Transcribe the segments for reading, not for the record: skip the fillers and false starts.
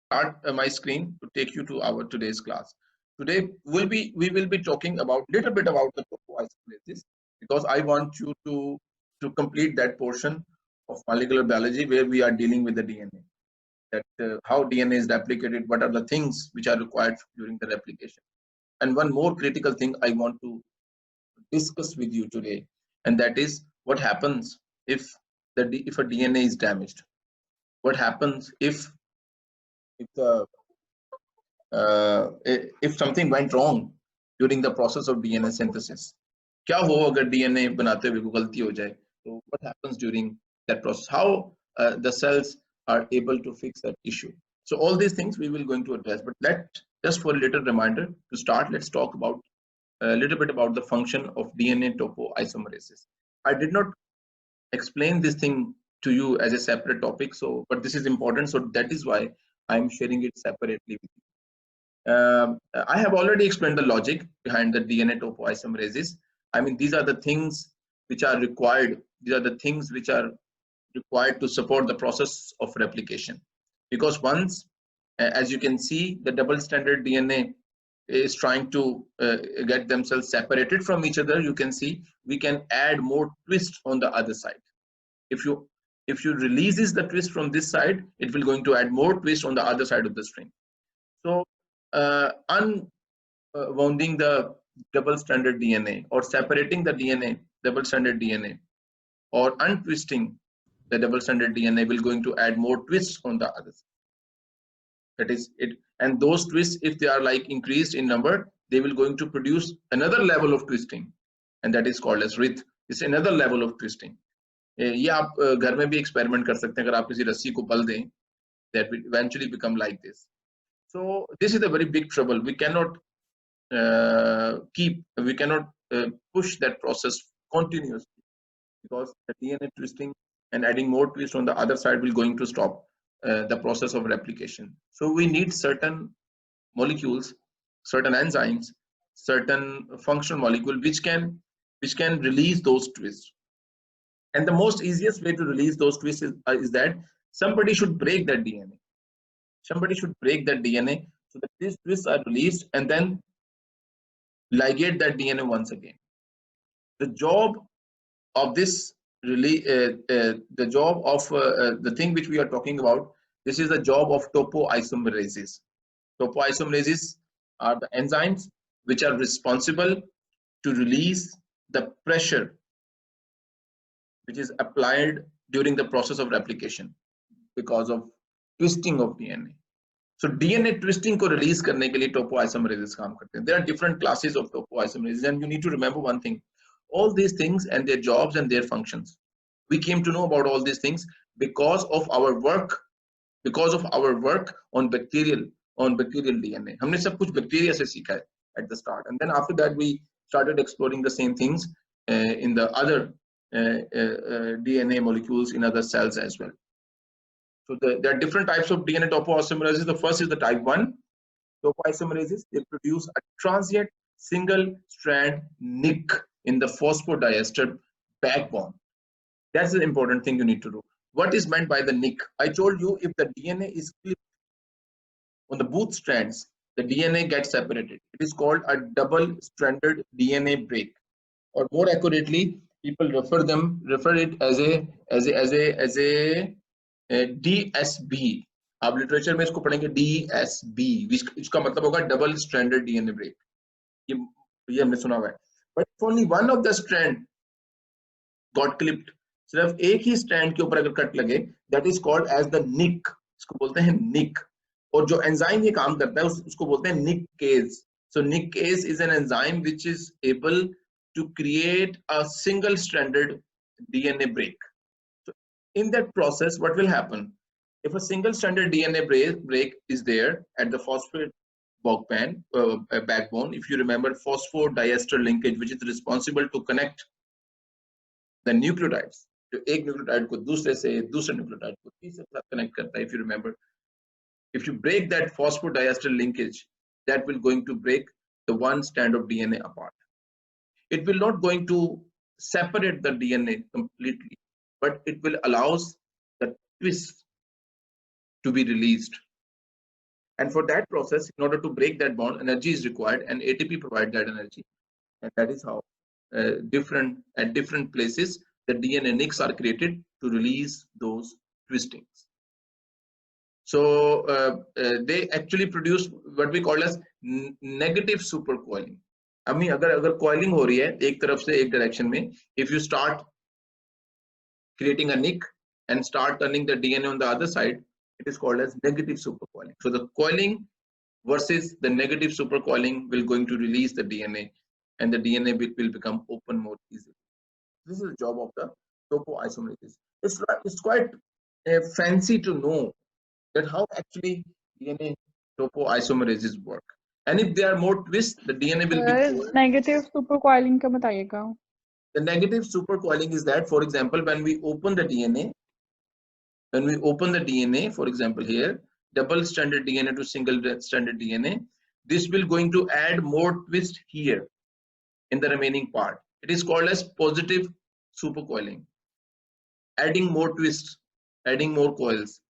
start my screen to take you to our today's class. Today we will be talking about little bit about the topoisomerase because I want you to complete that portion of molecular biology where we are dealing with the DNA. That how DNA is replicated, what are the things which are required during the replication. And one more critical thing I want to discuss with you today, and that is what happens if if a DNA is damaged. What happens if the if something went wrong during the process of DNA synthesis. क्या हो अगर DNA बनाते हुए कोई गलती हो जाए? So what happens during that process? How the cells are able to fix that issue? So all these things we will going to address. But just for a little reminder to start, let's talk about a little bit about the function of DNA topoisomerases. I did not explain this thing to you as a separate topic, so but this is important, so that is why I am sharing it separately with you. I have already explained the logic behind the DNA topoisomerases. I mean, these are the things which are required. These are the things which are required to support the process of replication. Because once, as you can see, the double-stranded DNA is trying to get themselves separated from each other, you can see we can add more twist on the other side. If you releases the twist from this side, it will going to add more twist on the other side of the string. So unwounding the double-stranded DNA or separating the DNA, double-stranded DNA, or untwisting the double-stranded DNA will going to add more twists on the others. That is it. And those twists, if they are like increased in number, they will going to produce another level of twisting, and that is called as width. It's another level of twisting. ये आप घर में भी experiment कर सकते हैं अगर आप किसी रस्सी को पल दें, that will eventually become like this. So this is a very big trouble. We cannot push that process continuously because the DNA twisting and adding more twist on the other side will going to stop the process of replication. So we need certain molecules, certain enzymes, certain functional molecule which can release those twists. And the most easiest way to release those twists is that somebody should break that DNA. Somebody should break that DNA so that these twists are released and then ligate that DNA once again. The job of this the job of the thing which we are talking about, this is the job of topoisomerases. Topoisomerases are the enzymes which are responsible to release the pressure which is applied during the process of replication because of twisting of DNA. So DNA twisting को release करने के लिए topoisomerases काम करते हैं. There are different classes of topoisomerases, and you need to remember one thing: all these things and their jobs and their functions. We came to know about all these things because of our work on bacterial DNA. हमने सब कुछ bacteria से सीखा है at the start, and then after that we started exploring the same things in the other DNA molecules in other cells as well. So there are different types of DNA topoisomerases. The first is the type 1 topoisomerases. They produce a transient single strand nick in the phosphodiester backbone. That's the important thing you need to do. What is meant by the nick? I told you if the DNA is clipped on the both strands, the DNA gets separated. It is called a double-stranded DNA break, or more accurately, people refer it as a DSB. आप literature में इसको पढ़ेंगे DSB, इसका मतलब होगा double stranded DNA break. ये हमने सुना हुआ है. But if only one of the strand got clipped, सिर्फ एक ही स्ट्रैंड के ऊपर अगर कट लगे, that is called as the nick. इसको बोलते हैं nick. और जो एंजाइम ये काम करता है उसको बोलते हैं nickase. So nickase is an enzyme which is able to create a single stranded DNA break. So in that process, what will happen? If a single stranded DNA break is there at the phosphate backbone, if you remember phosphodiester linkage, which is responsible to connect the nucleotides, तो एक nucleotide को दूसरे से दूसरे nucleotide को तीसरे साथ connect करता है. If you remember, if you break that phosphodiester linkage, that will going to break the one strand of DNA apart. It will not going to separate the DNA completely, but it will allows the twist to be released. And for that process, in order to break that bond, energy is required, and ATP provides that energy. And that is how at different places the DNA nicks are created to release those twistings. So they actually produce what we call as negative supercoiling. I mean, अगर coiling हो रही है एक तरफ से एक direction में, if you start creating a nick and start turning the DNA on the other side, it is called as negative supercoiling. So the coiling versus the negative supercoiling will going to release the DNA, and the DNA will become open more easily. This is the job of the topoisomerase. It's quite fancy to know that how actually DNA topoisomerases work. And if there are more twists, the DNA will be negative supercoiling का बताइएगा. The negative supercoiling is that, for example, when we open the DNA, for example here, double-stranded DNA to single-stranded DNA, this will going to add more twist here in the remaining part. It is called as positive supercoiling. Adding more twists, adding more coils.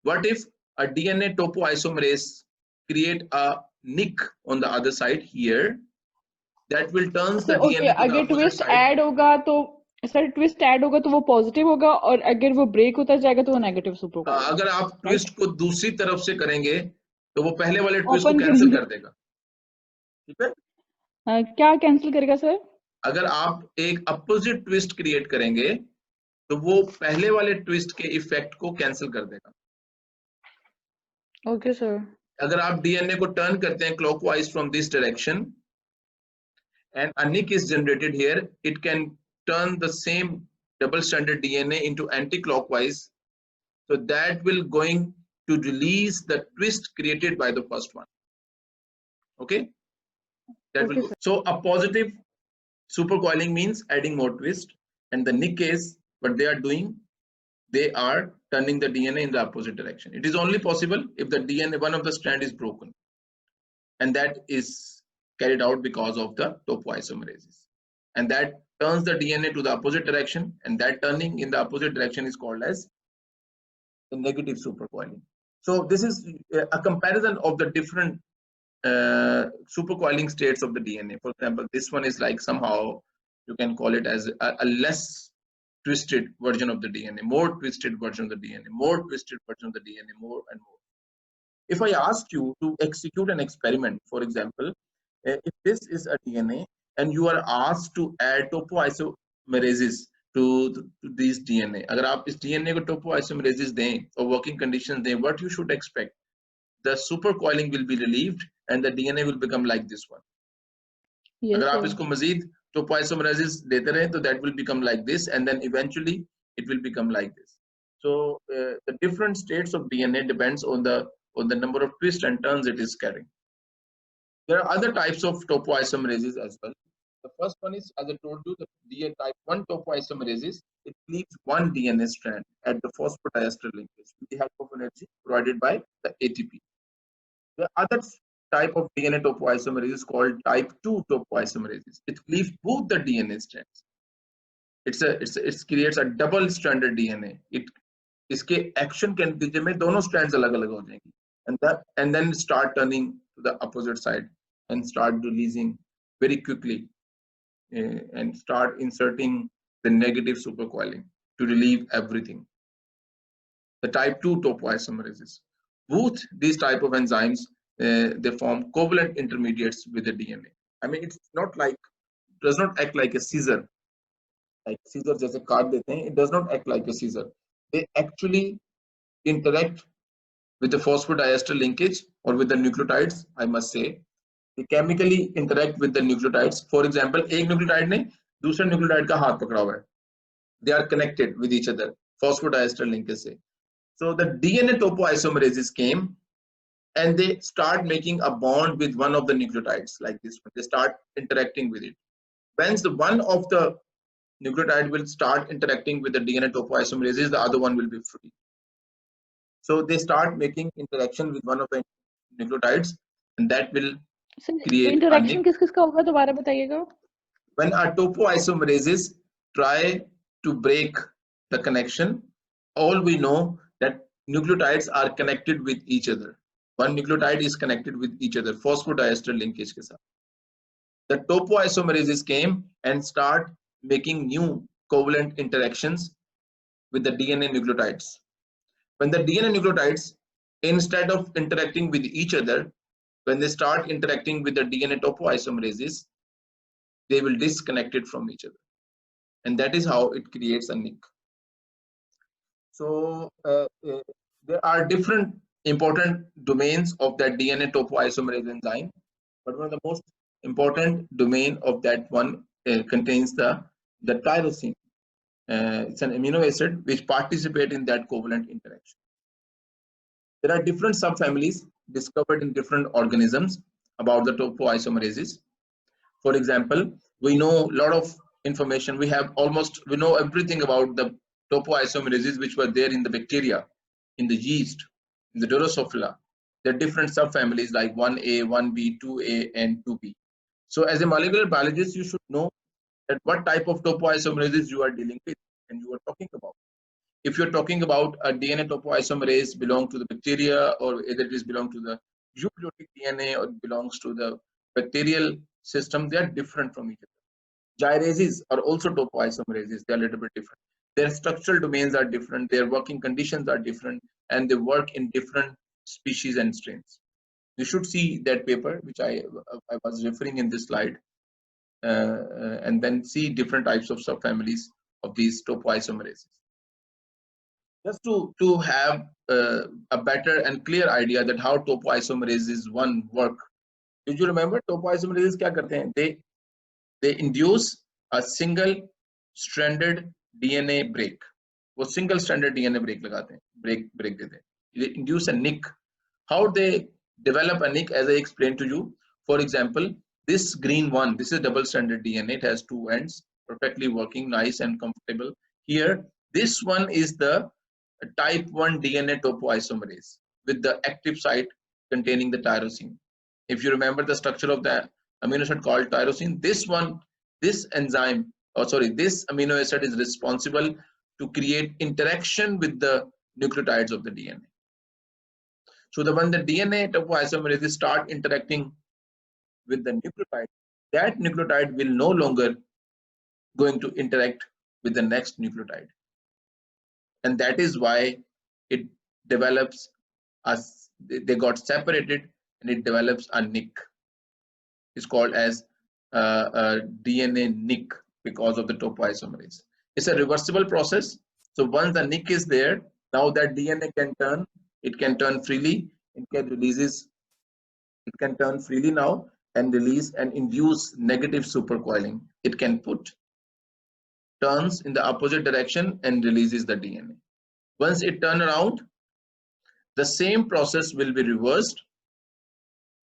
What if a DNA topoisomerase create a nick on the other side here? That will turn the DNA to the opposite twist side. add होगा तो sir twist add होगा तो वो positive होगा और अगर वो break होता जाएगा तो वो negative supercoiling. अगर आप twist को दूसरी तरफ से करेंगे तो वो पहले वाले twist को cancel कर देगा. ठीक है? क्या cancel करेगा सर? अगर आप एक opposite twist create करेंगे तो वो पहले वाले twist के effect को cancel कर देगा. Okay sir. अगर आप DNA को turn करते हैं clockwise from this direction and a nick is generated here, it can turn the same double-stranded DNA into anti-clockwise. So that will going to release the twist created by the first one. Okay? That will. So a positive supercoiling means adding more twist, and the nick is what they are doing. They are turning the DNA in the opposite direction. It is only possible if the DNA, one of the strand is broken, and that is carried out because of the topoisomerases, and that turns the DNA to the opposite direction, and that turning in the opposite direction is called as the negative supercoiling. So this is a comparison of the different supercoiling states of the DNA. For example, this one is like somehow you can call it as a less twisted version of the DNA, more twisted version of the DNA, more twisted version of the DNA, more and more. If I ask you to execute an experiment, for example, if this is a DNA and you are asked to add topoisomerases to these DNA, अगर आप इस DNA को topoisomerases दें or working conditions दें, what you should expect? The supercoiling will be relieved and the DNA will become like this one. Yes, अगर आप इसको मजीद topoisomerases देते रहें, तो that will become like this, and then eventually it will become like this. So the different states of DNA depends on the number of twists and turns it is carrying. There are other types of topoisomerases as well. The first one is, as I told you, the DNA type 1 topoisomerases. It cleaves one DNA strand at the phosphodiester linkage with the help of energy provided by the ATP. The other type of DNA topoisomerase is called type 2 topoisomerases. It cleaves both the DNA strands. It creates a double-stranded DNA. इसके action के नतीजे में दोनों strands अलग-अलग हो जाएंगी, and then start turning to the opposite side and start releasing very quickly and start inserting the negative supercoiling to relieve everything. The type 2 topoisomerases. Both these type of enzymes, they form covalent intermediates with the DNA. I mean, it's not like, does not act like a scissor. Like scissor जैसे काट देते हैं, it does not act like a scissor. They actually interact with the phosphodiester linkage or with the nucleotides, I must say. They chemically interact with the nucleotides. For example, एक nucleotide ने दूसरे nucleotide का हाथ पकड़ा हुआ है. They are connected with each other, phosphodiester linkage से. So the DNA topoisomerases came and they start making a bond with one of the nucleotides like this one. They start interacting with it. Once the one of the nucleotide will start interacting with the DNA topoisomerases, the other one will be free. So they start making interaction with one of the nucleotides, and that will create interaction किस-किसका होगा दोबारा बताइएगा? When our topoisomerases try to break the connection, all we know that nucleotides are connected with each other. One nucleotide is connected with each other, phosphodiester linkage के साथ. The topoisomerases came and start making new covalent interactions with the DNA nucleotides. When the DNA nucleotides, instead of interacting with each other, when they start interacting with the DNA topoisomerases, they will disconnect it from each other. And that is how it creates a nick. So there are different important domains of that DNA topoisomerase enzyme, but one of the most important domain of that one contains the tyrosine. It's an amino acid which participate in that covalent interaction. There are different subfamilies discovered in different organisms about the topoisomerases. For example, we know a lot of information. We know everything about the topoisomerases which were there in the bacteria, in the yeast, in the Drosophila. There are different subfamilies like 1A, 1B, 2A, and 2B. So as a molecular biologist, you should know that what type of topoisomerases you are dealing with and you are talking about. If you're talking about a DNA topoisomerase belong to the bacteria, or either it is belong to the eukaryotic DNA or belongs to the bacterial system, they are different from each other. Gyrases are also topoisomerases. They are a little bit different. Their structural domains are different. Their working conditions are different, and they work in different species and strains. You should see that paper, which I was referring in this slide, and then see different types of subfamilies of these topoisomerases. Just to have a better and clear idea that how topoisomerases one work. Did you remember topoisomerases क्या करते हैं? They induce a single stranded DNA break. वो single stranded DNA break लगाते हैं, break देते हैं. They induce a nick. How they develop a nick, as I explained to you. For example, this green one, this is double stranded DNA. It has two ends, perfectly working, nice and comfortable. Here, this one is the type 1 DNA topoisomerase with the active site containing the tyrosine. If you remember the structure of the amino acid called tyrosine, this amino acid is responsible to create interaction with the nucleotides of the DNA. So when the DNA topoisomerases start interacting with the nucleotide, that nucleotide will no longer going to interact with the next nucleotide. And that is why it develops they got separated, and it develops a nick. It's called as a DNA nick because of the topoisomerase. It's a reversible process. So once the nick is there, now that DNA can turn. It can turn freely. It can turn freely now and release and induce negative supercoiling. It can turns in the opposite direction and releases the DNA. Once it turns around, the same process will be reversed,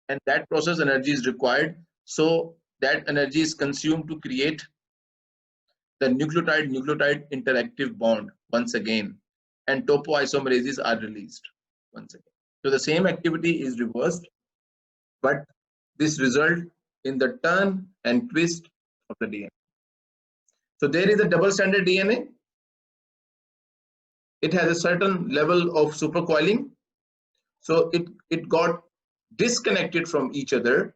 and that process energy is required. So that energy is consumed to create the nucleotide interactive bond once again, and topoisomerases are released once again. So the same activity is reversed, but this result in the turn and twist of the DNA. So there is a double stranded DNA. It has a certain level of supercoiling. So it got disconnected from each other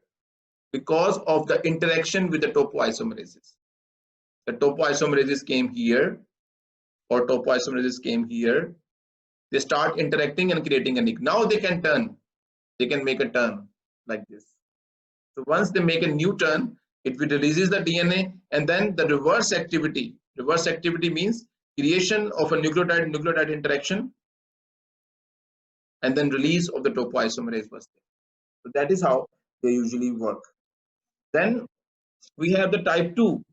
because of the interaction with the topoisomerases. The topoisomerases came here, or topoisomerases came here. They start interacting and creating a nick. Now they can turn. They can make a turn like this. So once they make a new turn, it releases the DNA, and then the reverse activity. Reverse activity means creation of a nucleotide interaction, and then release of the topoisomerase was there. So that is how they usually work. Then we have the type 2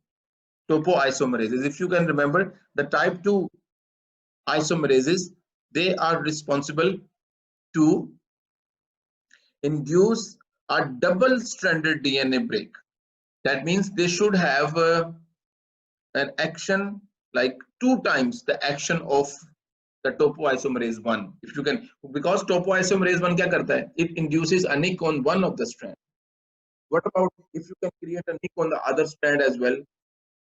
topoisomerases. If you can remember, the type 2 isomerases, they are responsible to induce a double stranded DNA break. That means they should have an action like 2 times the action of the topoisomerase 1. If you can, because topoisomerase 1 kya karta hai? It induces a nick on one of the strand. What about if you can create a nick on the other strand as well?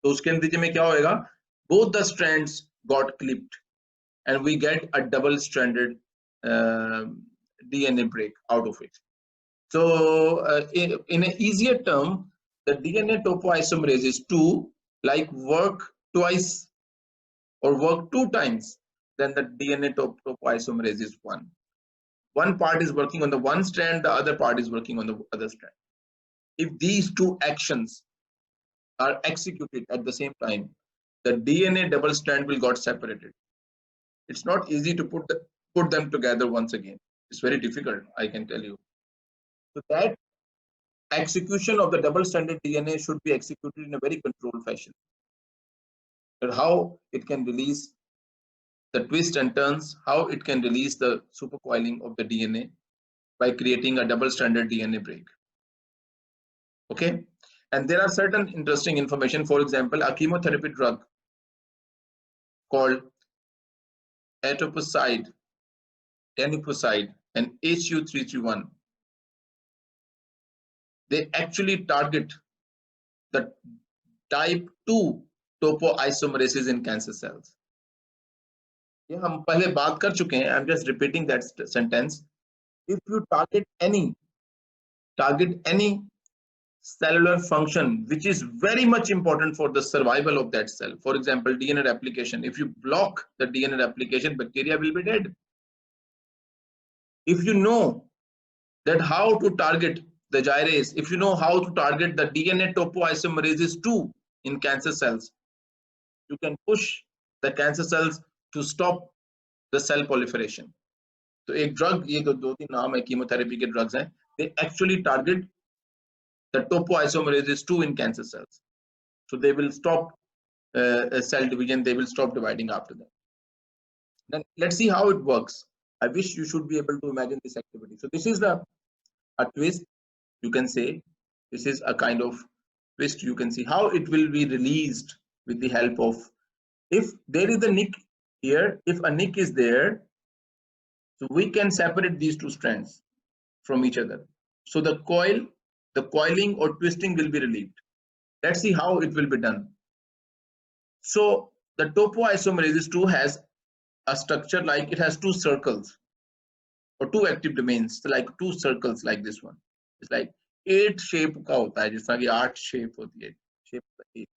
So uske natije mein kya hoega? Both the strands got clipped, and we get a double stranded DNA break out of it. So in an easier term, the DNA topoisomerase 2 like work twice or work 2 times than the DNA topoisomerase 1. One part is working on the one strand, the other part is working on the other strand. If these two actions are executed at the same time, the DNA double strand will got separated. It's not easy to put them together once again. It's very difficult, I can tell you. So that execution of the double-stranded DNA should be executed in a very controlled fashion. And how it can release the twists and turns, how it can release the supercoiling of the DNA by creating a double-stranded DNA break. Okay, and there are certain interesting information. For example, a chemotherapy drug called etoposide, etoposide, and HU331. They actually target the type 2 topoisomerases in cancer cells. ये हम पहले बात कर चुके हैं. I'm just repeating that sentence. If you target any cellular function which is very much important for the survival of that cell, for example, DNA replication. If you block the DNA replication, bacteria will be dead. If you know that how to target the gyrase, if you know how to target the DNA topoisomerases 2 in cancer cells, you can push the cancer cells to stop the cell proliferation. So एक drug, ये दो तीन नाम है chemotherapy के drugs हैं, they actually target the topoisomerases 2 in cancer cells. So they will stop cell division, they will stop dividing after that. Then let's see how it works. I wish you should be able to imagine this activity. So this is a twist, you can say. This is a kind of twist. You can see how it will be released with the help of, if there is a nick here, if a nick is there, so we can separate these two strands from each other. So the coiling or twisting will be relieved. Let's see how it will be done. So the topoisomerase 2 has a structure like it has two circles or two active domains, like two circles like this one. It's like 8 shape का होता है, जिसका कि 8 shape होती है, shape 8.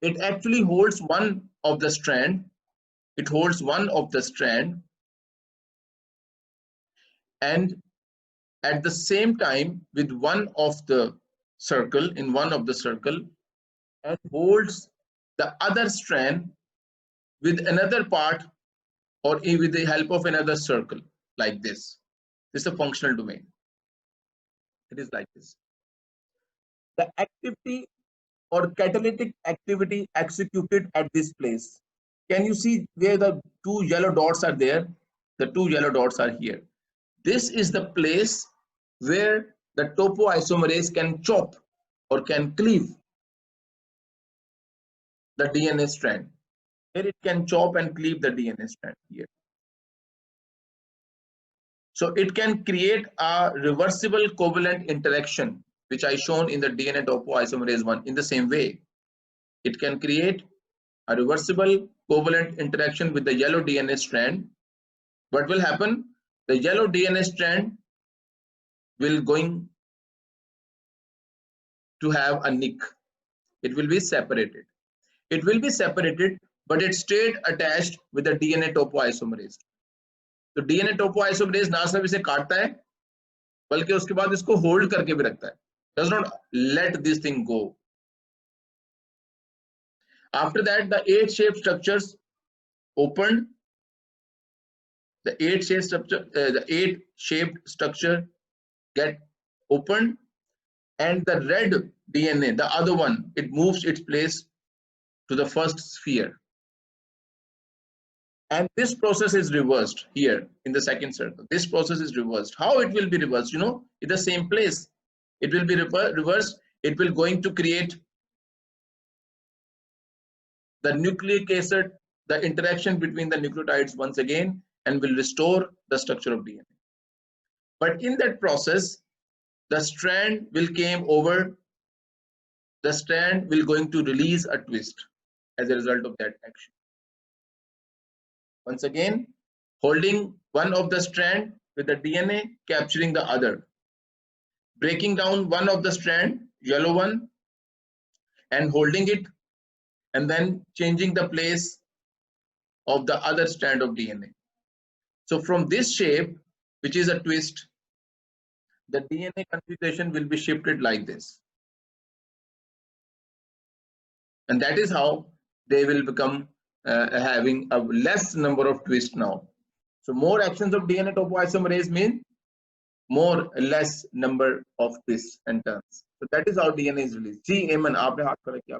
It actually holds one of the strand. It holds one of the strand, and at the same time with one of the circle, in one of the circle, and holds the other strand with another part or with the help of another circle like this. This is a functional domain. It is like this. The activity or catalytic activity executed at this place. Can you see where the two yellow dots are there? The two yellow dots are here. This is the place where the topoisomerase can chop or can cleave the DNA strand. Here it can chop and cleave the DNA strand here. So it can create a reversible covalent interaction, which I shown in the DNA topoisomerase 1 in the same way. It can create a reversible covalent interaction with the yellow DNA strand. What will happen? The yellow DNA strand will going to have a nick. It will be separated. It will be separated, but it stayed attached with the DNA topoisomerase. तो DNA topoisomerase ना सिर्फ इसे काटता है, बल्कि उसके बाद इसको होल्ड करके भी रखता है. Does not let this thing go. After that, the 8 shaped structures opened. The 8 shaped structure get opened, and the red DNA, the other one, it moves its place to the first sphere. And this process is reversed here in the second circle. This process is reversed. How it will be reversed? You know, in the same place. It will be reversed. It will going to create the nucleic acid, the interaction between the nucleotides once again, and will restore the structure of DNA. But in that process, the strand will came over. The strand will going to release a twist as a result of that action. Once again, holding one of the strand with the DNA capturing the other, breaking down one of the strand, yellow one, and holding it, and then changing the place of the other strand of DNA. So from this shape, which is a twist, the DNA configuration will be shifted like this. And that is how they will become having a less number of twists now. So more actions of DNA topoisomerase mean more less number of twists and turns. So that is how DNA is released. जी एमन आपने हाथ खड़ा किया.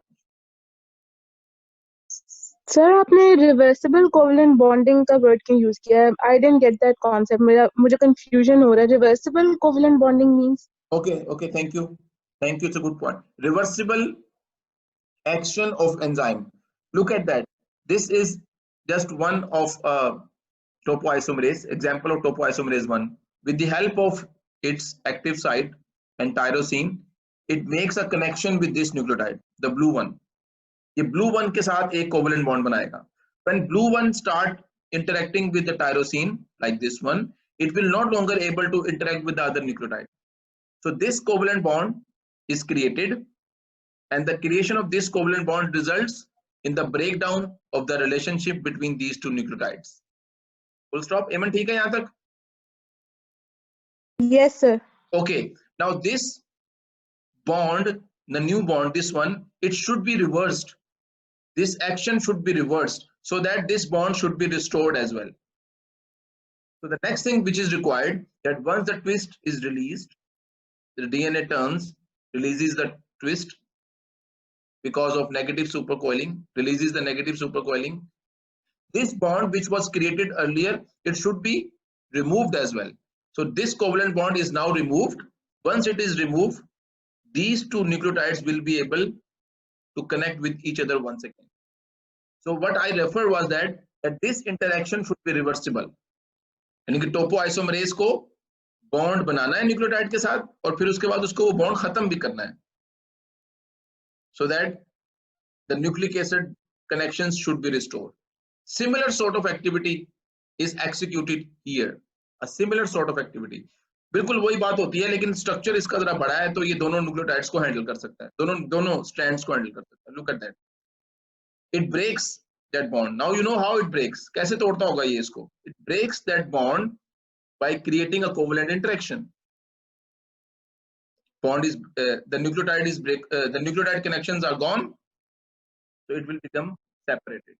Sir आपने reversible covalent bonding का word क्यों use किया है? I didn't get that concept. मुझे कंफ्यूजन हो रहा है. Reversible covalent bonding means? Okay, thank you. It's a good point. Reversible action of enzyme. Look at that. This is just one of topoisomerase, example of topoisomerase 1. With the help of its active site and tyrosine, it makes a connection with this nucleotide, the blue one. ये blue one के साथ एक covalent bond बनाएगा. When blue one start interacting with the tyrosine like this one, it will not longer able to interact with the other nucleotide. So this covalent bond is created, and the creation of this covalent bond results in the breakdown of the relationship between these two nucleotides. Full stop. Amen. ठीक है यहाँ तक? Yes, sir. Okay. Now this bond, the new bond, this one, it should be reversed. This action should be reversed so that this bond should be restored as well. So the next thing which is required, that once the twist is released, the DNA turns, releases the twist because of negative supercoiling, releases the negative supercoiling. This bond which was created earlier, it should be removed as well. So this covalent bond is now removed. Once it is removed, these two nucleotides will be able to connect with each other once again. So what I referred was that this interaction should be reversible. यानी कि topoisomerase को bond बनाना है nucleotide के साथ और फिर उसके बाद उसको वो बॉन्ड खत्म भी करना है, so that the nucleic acid connections should be restored. Similar sort of activity is executed here. A similar sort of activity. बिल्कुल वही बात होती है, लेकिन स्ट्रक्चर इसका जरा बड़ा है तो ये दोनों न्यूक्लियोटाइड्स को हैंडल कर सकता है, दोनों स्ट्रैंड्स को हैंडल कर सकता है. Look at that. It breaks that bond. Now you know how it breaks. कैसे तोड़ता होगा ये इसको? It breaks that bond by creating a covalent interaction. Bond is the nucleotide is the nucleotide connections are gone, so it will become separated.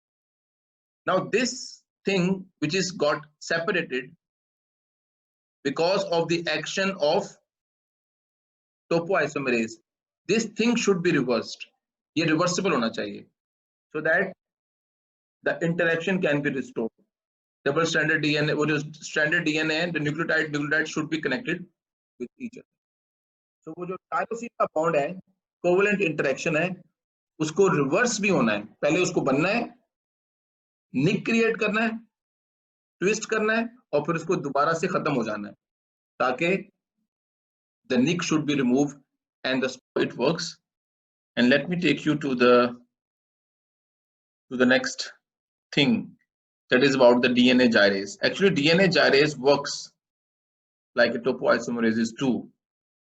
Now this thing which is got separated because of the action of topoisomerase, this thing should be reversed. ये reversible होना चाहिए, so that the interaction can be restored. Double stranded DNA, वो जो stranded DNA है, the nucleotide should be connected with each other. So वो जो tyrosine का bond है, covalent interaction है, उसको reverse भी होना है. पहले उसको बनना है, nick create करना है, twist करना है, और फिर उसको दोबारा से खत्म हो जाना है, ताकि the nick should be removed and it works. And let me take you to the next thing, that is about the DNA gyrase. Actually, DNA gyrase works like a topoisomerases too,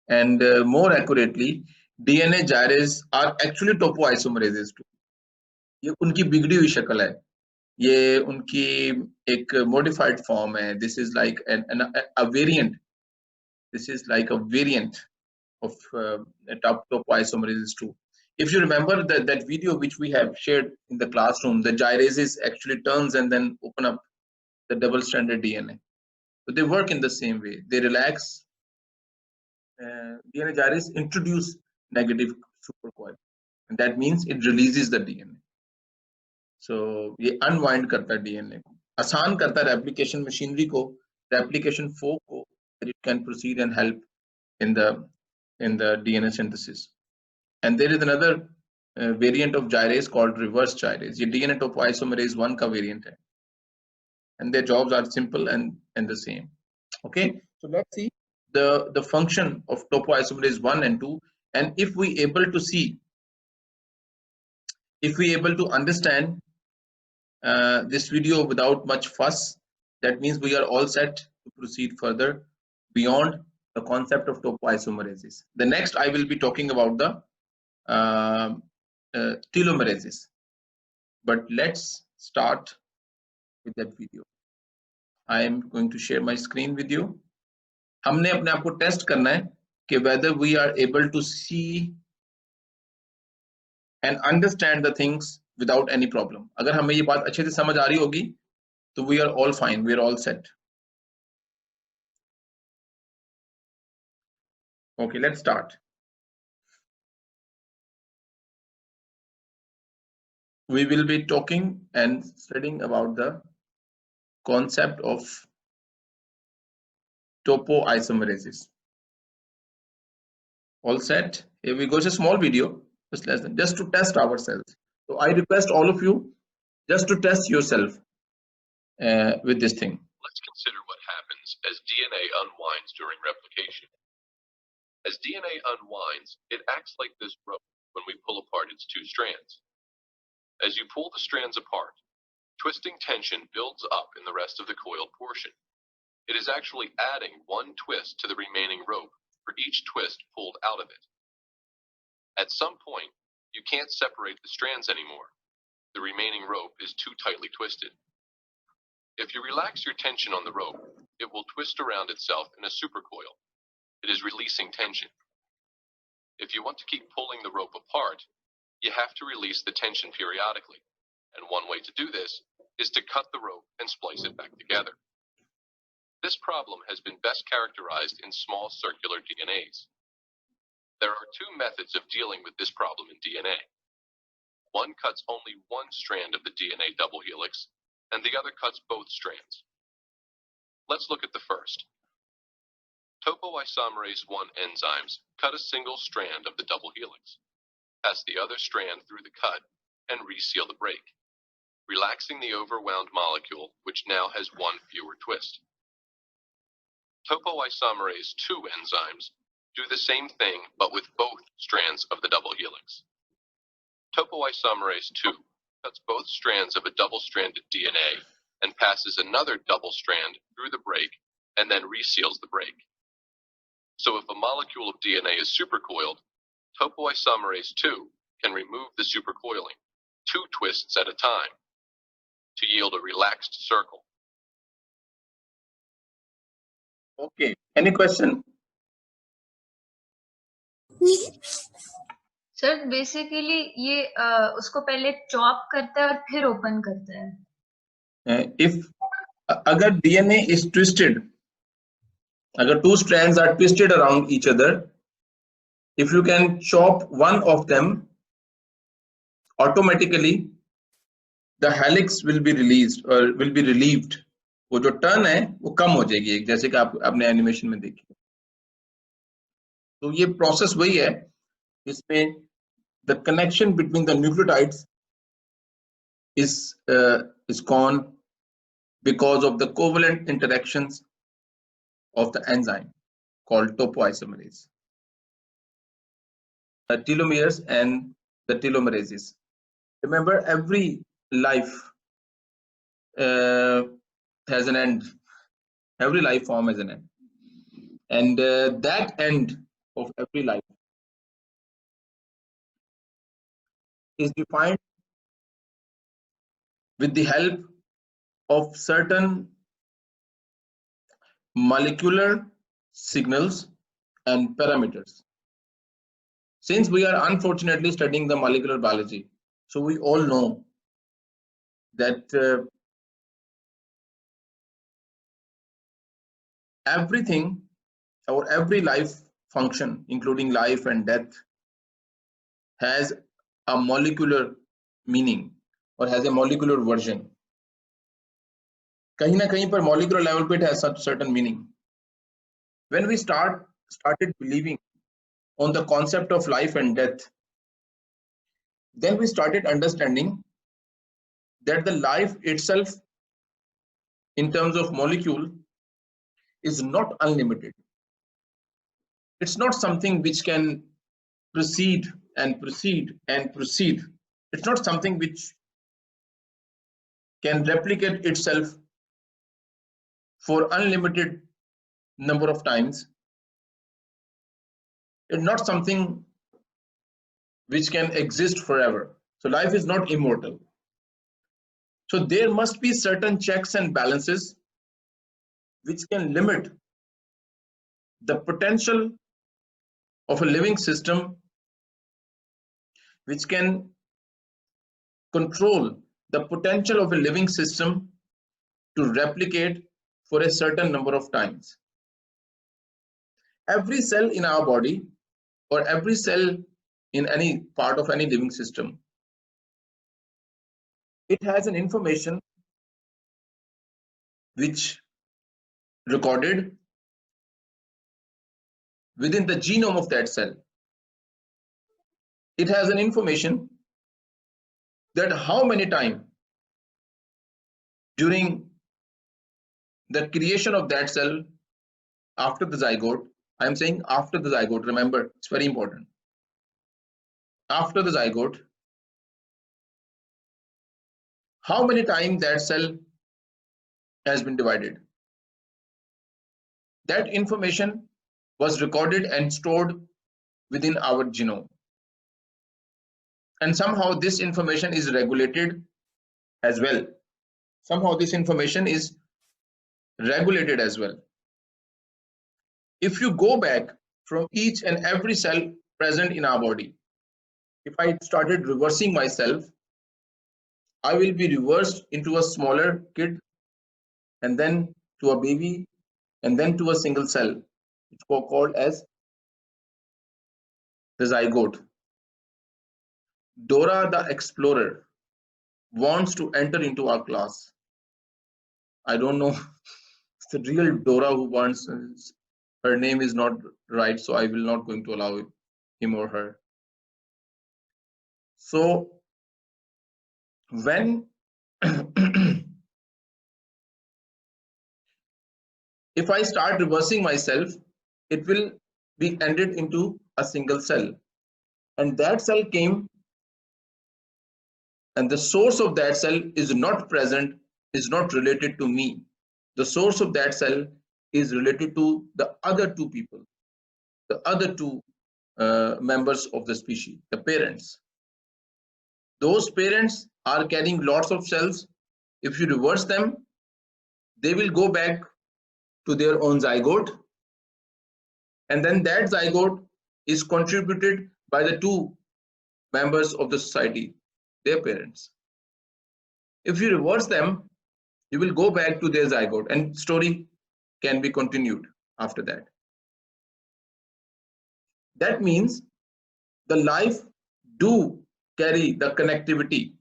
and more accurately, DNA gyrases are actually topoisomerases too. ये उनकी बिगड़ी हुई शक्ल है, ये उनकी एक modified form है. This is like a variant. This is like a variant of topoisomerases too. If you remember that video which we have shared in the classroom, the gyrases actually turns and then open up the double-stranded DNA. So they work in the same way. They relax. DNA gyrase introduce negative supercoil, and that means it releases the DNA. So ये unwind करता है DNA को, आसान करता है replication machinery को, replication fork को, that it can proceed and help in the DNA synthesis. And there is another variant of gyrase called reverse gyrase. ये DNA topoisomerase 1 का variant है, and their jobs are simple and the same. Okay, so let's see the function of topoisomerase 1 and 2, and if we able to see, if we able to understand this video without much fuss, that means we are all set to proceed further beyond the concept of topoisomerases. The next I will be talking about the telomerases. But let's start with that video. I am going to share my screen with you. हमने अपने आप को test करना है कि whether we are able to see and understand the things without any problem. अगर हमें ये बात अच्छे से समझ आ रही होगी तो we are all fine, we are all set. Okay, let's start. We will be talking and studying about the concept of topoisomerases. All set? Here we go. It's a small video, just to test ourselves. So I request all of you just to test yourself with this thing. Let's consider what happens as DNA unwinds during replication. As DNA unwinds, it acts like this rope when we pull apart its two strands. As you pull the strands apart, twisting tension builds up in the rest of the coiled portion. It is actually adding one twist to the remaining rope for each twist pulled out of it. At some point, you can't separate the strands anymore. The remaining rope is too tightly twisted. If you relax your tension on the rope, it will twist around itself in a supercoil. It is releasing tension. If you want to keep pulling the rope apart, you have to release the tension periodically. And one way to do this is to cut the rope and splice it back together. This problem has been best characterized in small circular DNAs. There are two methods of dealing with this problem in DNA. One cuts only one strand of the DNA double helix, and the other cuts both strands. Let's look at the first. Topoisomerase I enzymes cut a single strand of the double helix, pass the other strand through the cut, and reseal the break, relaxing the overwound molecule, which now has one fewer twist. Topoisomerase II enzymes do the same thing, but with both strands of the double helix. Topoisomerase II cuts both strands of a double-stranded DNA and passes another double strand through the break and then reseals the break. So if a molecule of DNA is supercoiled, topoisomerase II can remove the supercoiling, 2 twists at a time, to yield a relaxed circle. Okay, any question? Sir basically ये उसको पहले chop करता है और फिर open करता है. If अगर DNA is twisted, अगर 2 strands are twisted around each other, if you can chop one of them, automatically the helix will be released or will be relieved. वो जो टर्न है वो कम हो जाएगी, जैसे कि आपने एनिमेशन में देखी. तो ये प्रोसेस वही है जिसमें the connection between the nucleotides is gone because of the covalent interactions of the enzyme called topoisomerase. The telomeres and the telomerases. Remember, every life has an end. Every life form has an end, and that end of every life is defined with the help of certain molecular signals and parameters. Since we are unfortunately studying the molecular biology, so we all know that everything or every life function, including life and death, has a molecular meaning or has a molecular version. कहीं ना कहीं पर molecular level पे it has such certain meaning. When we started believing on the concept of life and death, then we started understanding that the life itself in terms of molecule is not unlimited. It's not something which can proceed and proceed and proceed. It's not something which can replicate itself for unlimited number of times. It's not something which can exist forever. So life is not immortal. So there must be certain checks and balances which can limit the potential of a living system, which can control the potential of a living system to replicate for a certain number of times. Every cell in our body, or every cell in any part of any living system, it has an information which recorded within the genome of that cell. It has an information that how many times during the creation of that cell after the zygote, I am saying after the zygote, remember, it's very important. After the zygote, how many times that cell has been divided. That information was recorded and stored within our genome. And somehow this information is regulated as well. Somehow this information is regulated as well. If you go back from each and every cell present in our body, if I started reversing myself, I will be reversed into a smaller kid, and then to a baby, and then to a single cell. It's called as the zygote. Dora the Explorer wants to enter into our class. I don't know, it's the real Dora who wants, her name is not right, so I will not going to allow him or her. So when if I start reversing myself, it will be ended into a single cell, and that cell came, and the source of that cell is not present, is not related to me. The source of that cell is related to the other two people, the other two members of the species, the parents. Those parents are carrying lots of cells. If you reverse them, they will go back to their own zygote, and then that zygote is contributed by the two members of the society, their parents. If you reverse them, you will go back to their zygote, and story can be continued after that. That means the life do carry the connectivity.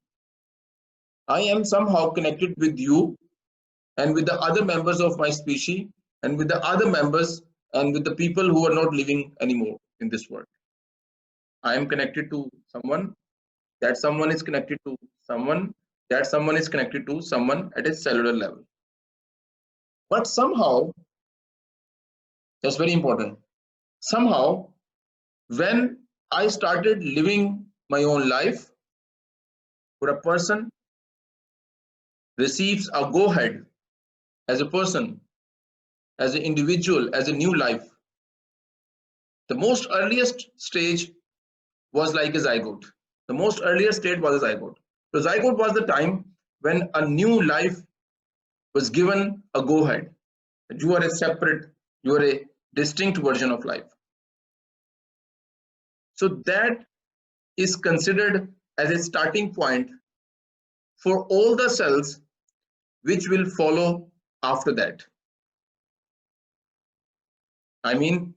I am somehow connected with you and with the other members of my species and with the other members and with the people who are not living anymore in this world. I am connected to someone, that someone is connected to someone, that someone is connected to someone at a cellular level. But somehow, that's very important, somehow when I started living my own life, or a person receives a go-ahead as a person, as an individual, as a new life, the most earliest stage was like a zygote. The most earliest state was a zygote. The zygote was the time when a new life was given a go-ahead. You are a separate, you are a distinct version of life. So that is considered as a starting point for all the cells which will follow after that. I mean,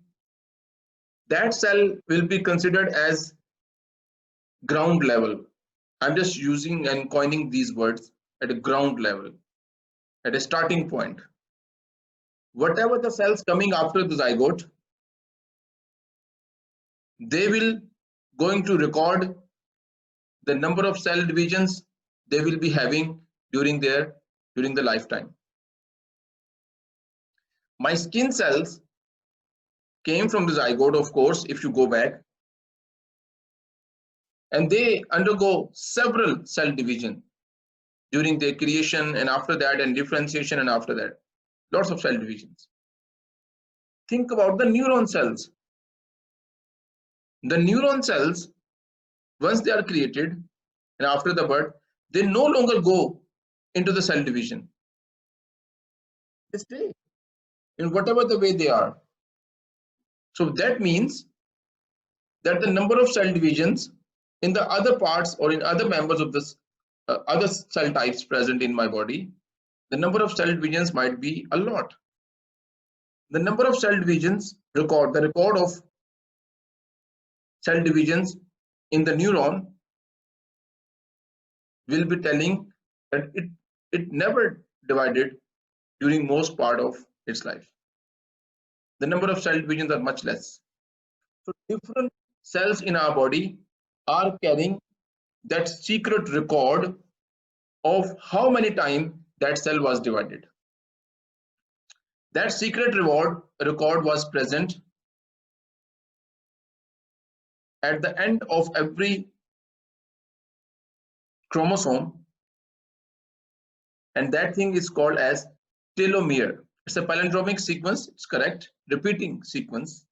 that cell will be considered as ground level. I'm just using and coining these words at a ground level, at a starting point. Whatever the cells coming after the zygote, they will going to record the number of cell divisions they will be having during the lifetime. My skin cells came from the zygote, of course, if you go back, and they undergo several cell division during their creation, and after that, and differentiation, and after that, lots of cell divisions. think about the neuron cells. The neuron cells, once they are created and after the birth, they no longer go into the cell division. They stay in whatever the way they are. So that means that the number of cell divisions in the other parts or in other members of this other cell types present in my body, the number of cell divisions might be a lot. The number of cell divisions the record of cell divisions in the neuron will be telling that it never divided during most part of its life. The number of cell divisions are much less. So different cells in our body are carrying that secret record of how many times that cell was divided. That secret record was present at the end of every chromosome, and that thing is called as telomere. It's a palindromic sequence, it's correct, repeating sequence.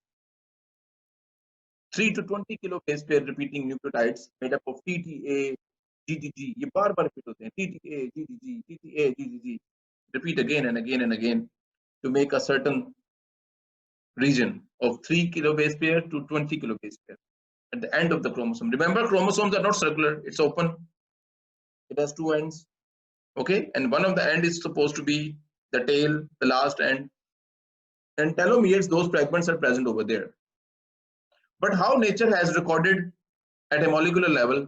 3 to 20 kilobase pair repeating nucleotides made up of TTA, GGG. ये बार बार repeat होते हैं. TTA, GGG, TTA, GGG. Repeat again and again and again to make a certain region of 3 kilobase pair to 20 kilobase pair at the end of the chromosome. Remember, chromosomes are not circular, it's open. It has two ends. Okay, and one of the end is supposed to be the tail, the last end. And telomeres, those fragments are present over there. But how nature has recorded at a molecular level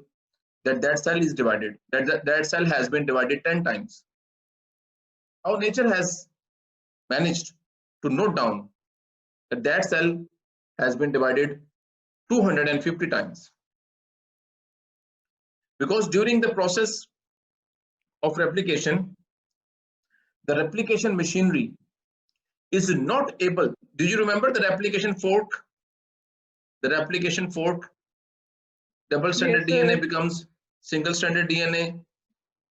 that cell is divided, that cell has been divided 10 times. How nature has managed to note down that cell has been divided 250 times. Because during the process of replication, the replication machinery is not able. Do you remember the replication fork? The replication fork, double-stranded DNA becomes single-stranded DNA,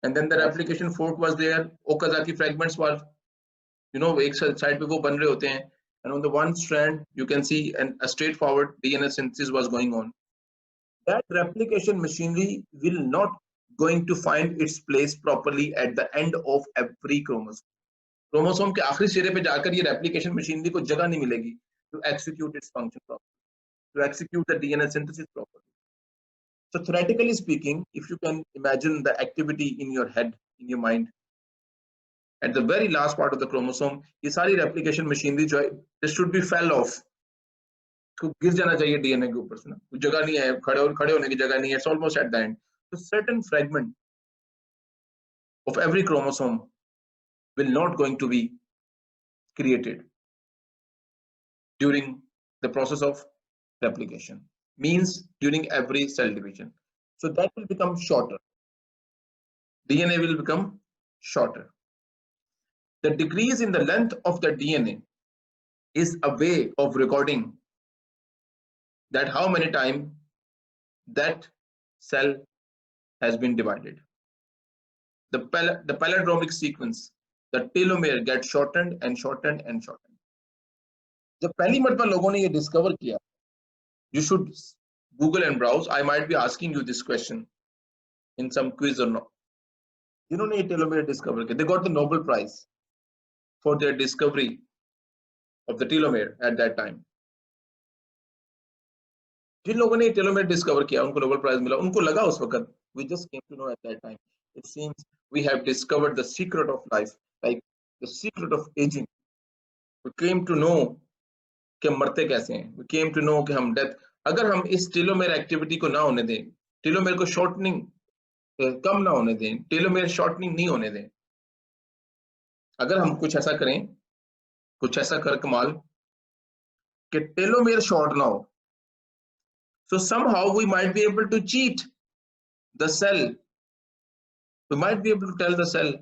and then the replication fork was there. Okazaki fragments were, एक side पे वो बन रहे होते हैं, and on the one strand you can see a straightforward DNA synthesis was going on. That replication machinery will not going to find its place properly at the end of every chromosome. Chromosome के आखिरी सिरे पे जाकर ये replication machinery को जगह नहीं मिलेगी to execute its function properly, to execute the DNA synthesis properly. So theoretically speaking, if you can imagine the activity in your head, in your mind, at the very last part of the chromosome, ये सारी replication machinery जो है, this should be fell off. इसको गिर जाना चाहिए DNA के ऊपर से ना, कुछ जगह नहीं है, खड़े होने की जगह नहीं है. It's almost at the end. So certain fragment of every chromosome will not going to be created during the process of replication, means during every cell division. So that will become shorter. DNA will become shorter. The decrease in the length of the DNA is a way of recording that how many times that cell has been divided. The palindromic sequence, the telomere gets shortened and shortened and shortened. जब पहली मर्तबा लोगों ने ये discover किया, you should Google and browse. I might be asking you this question in some quiz or not. जिन्होंने ये telomere discover किया, they got the Nobel Prize for their discovery of the telomere at that time. जिन लोगों ने telomere discover किया, उनको Nobel Prize मिला. उनको लगा उस वक्त, we just came to know at that time. It seems we have discovered the secret of life, like the secret of aging. We came to know कि हम मरते कैसे हैं. We came to know कि हम death. अगर हम इस telomere activity को ना होने दें, telomere को shortening कम ना होने दें, telomere shortening नहीं होने दें, अगर हम कुछ ऐसा करें, कुछ ऐसा कर कमाल कि telomere short ना हो, so somehow we might be able to cheat the cell. We might be able to tell the cell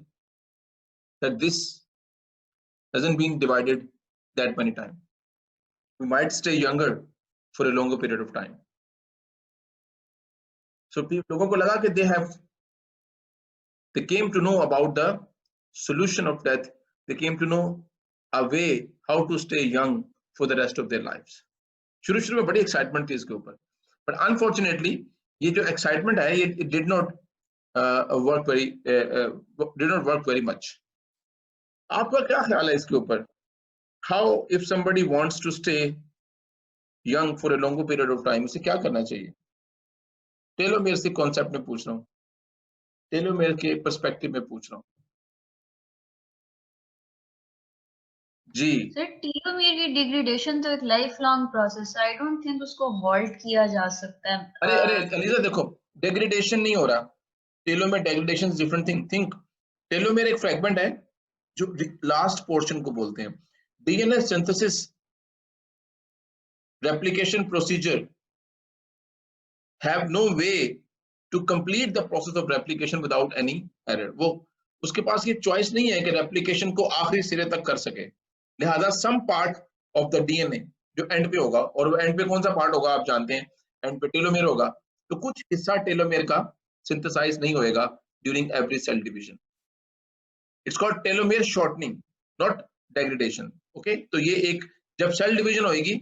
that this hasn't been divided that many times. We might stay younger for a longer period of time. So लोगों को लगा कि they came to know about the solution of death. They came to know a way how to stay young for the rest of their lives. शुरू में बड़ी excitement थी इसके ऊपर, but unfortunately ये जो excitement है ये it did not work very much. आपका क्या ख्याल है इसके ऊपर? How if somebody wants to stay young for a longer period of time, उसे क्या करना चाहिए? टेलोमेयर से कॉन्सेप्ट में पूछ रहा हूँ, टेलोमेयर के पर्सपेक्टिव में पूछ रहा हूँ जी। सर टेलोमेयर की डिग्रेडेशन तो एक लाइफ लॉन्ग प्रोसेस है, आई डोंट थिंक उसको हॉल्ट किया जा सकता है। अरे अलीजा देखो, डिग्रेडेशन नहीं हो रहा, telomere degradation is different thing. Think telomere एक फ्रैगमेंट है जो लास्ट पोर्शन को बोलते हैं। DNA synthesis replication procedure have no way to complete the process of replication without any error. वो उसके पास ये चॉइस नहीं है कि रेप्लिकेशन को आखिरी सिरे तक कर सके, लिहाजा some part of the DNA जो एंड पे होगा, और वो एंड पे कौन सा पार्ट होगा आप जानते हैं, एंड पे टेलोमेयर होगा, तो कुछ हिस्सा टेलोमेयर का सिंथेसाइज नहीं होएगा during every cell division. It's called telomere shortening, not degradation. Okay, तो ये एक जब सेल डिवीजन होगी,